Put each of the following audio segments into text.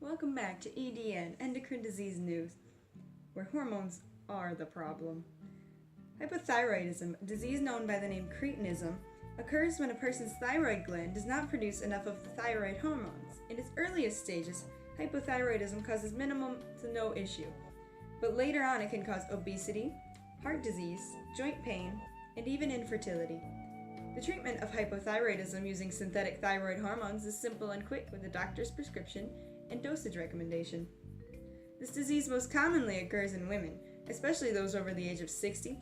Welcome back to EDN, Endocrine Disease News, where hormones are the problem. Hypothyroidism, a disease known by the name cretinism, occurs when a person's thyroid gland does not produce enough of the thyroid hormones. In its earliest stages, hypothyroidism causes minimal to no issue, but later on it can cause obesity, heart disease, joint pain, and even infertility. The treatment of hypothyroidism using synthetic thyroid hormones is simple and quick with a doctor's prescription and dosage recommendation. This disease most commonly occurs in women, especially those over the age of 60.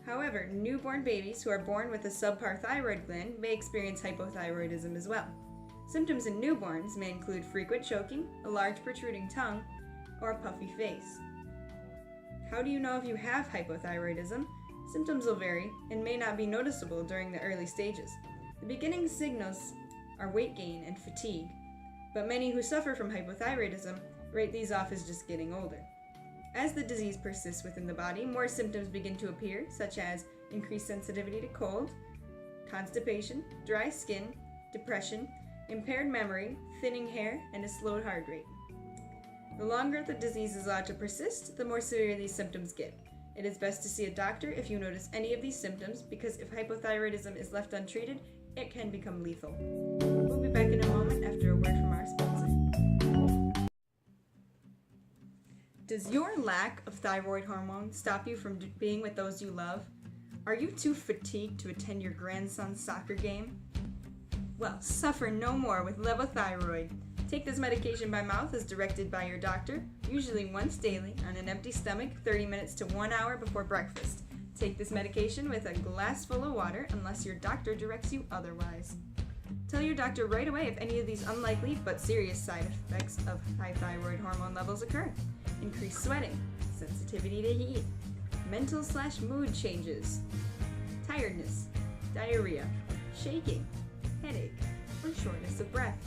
However, newborn babies who are born with a subpar thyroid gland may experience hypothyroidism as well. Symptoms in newborns may include frequent choking, a large protruding tongue, or a puffy face. How do you know if you have hypothyroidism? Symptoms will vary and may not be noticeable during the early stages. The beginning signals are weight gain and fatigue, but many who suffer from hypothyroidism rate these off as just getting older. As the disease persists within the body, more symptoms begin to appear, such as increased sensitivity to cold, constipation, dry skin, depression, impaired memory, thinning hair, and a slowed heart rate. The longer the disease is allowed to persist, the more severe these symptoms get. It is best to see a doctor if you notice any of these symptoms, because if hypothyroidism is left untreated, it can become lethal. We'll be back in a moment after a word from our sponsor. Does your lack of thyroid hormone stop you from being with those you love? Are you too fatigued to attend your grandson's soccer game? Well, suffer no more with levothyroid. Take this medication by mouth as directed by your doctor, usually once daily, on an empty stomach, 30 minutes to 1 hour before breakfast. Take this medication with a glass full of water unless your doctor directs you otherwise. Tell your doctor right away if any of these unlikely but serious side effects of high thyroid hormone levels occur. Increased sweating, sensitivity to heat, mental/mood changes, tiredness, diarrhea, shaking, headache, or shortness of breath.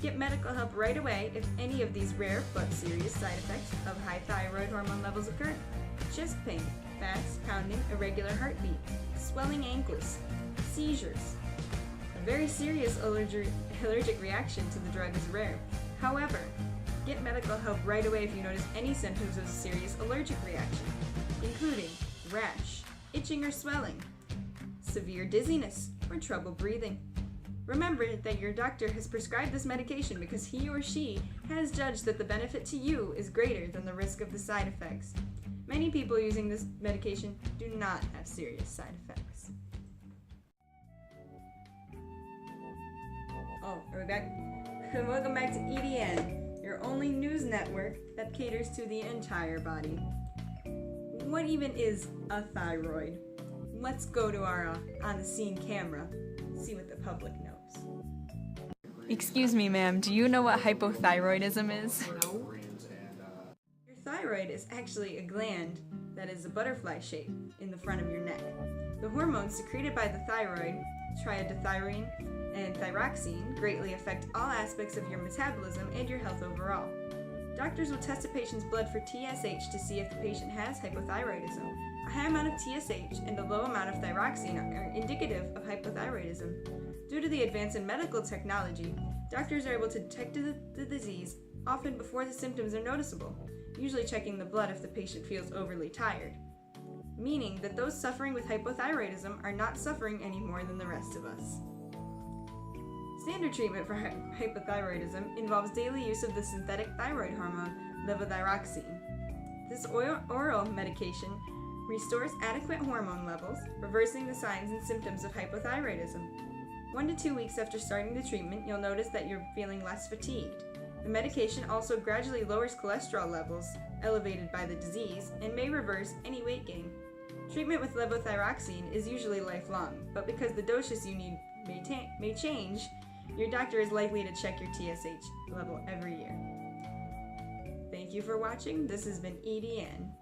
Get medical help right away if any of these rare but serious side effects of high thyroid hormone levels occur. Chest pain, fast, pounding, irregular heartbeat, swelling ankles, seizures. A very serious allergic reaction to the drug is rare. However, get medical help right away if you notice any symptoms of serious allergic reaction, including rash, itching or swelling, severe dizziness, or trouble breathing. Remember that your doctor has prescribed this medication because he or she has judged that the benefit to you is greater than the risk of the side effects. Many people using this medication do not have serious side effects. Oh, are we back? Welcome back to EDN, your only news network that caters to the entire body. What even is a thyroid? Let's go to our on-the-scene camera, see what the public knows. Excuse me, ma'am, do you know what hypothyroidism is? Your thyroid is actually a gland that is a butterfly shape in the front of your neck. The hormones secreted by the thyroid, triiodothyronine and thyroxine, greatly affect all aspects of your metabolism and your health overall. Doctors will test a patient's blood for TSH to see if the patient has hypothyroidism. A high amount of TSH and a low amount of thyroxine are indicative of hypothyroidism. Due to the advance in medical technology, doctors are able to detect the disease often before the symptoms are noticeable, usually checking the blood if the patient feels overly tired, meaning that those suffering with hypothyroidism are not suffering any more than the rest of us. Standard treatment for hypothyroidism involves daily use of the synthetic thyroid hormone levothyroxine. This oral medication restores adequate hormone levels, reversing the signs and symptoms of hypothyroidism. 1 to 2 weeks after starting the treatment, you'll notice that you're feeling less fatigued. The medication also gradually lowers cholesterol levels elevated by the disease and may reverse any weight gain. Treatment with levothyroxine is usually lifelong, but because the doses you need may change, your doctor is likely to check your TSH level every year. Thank you for watching. This has been EDN.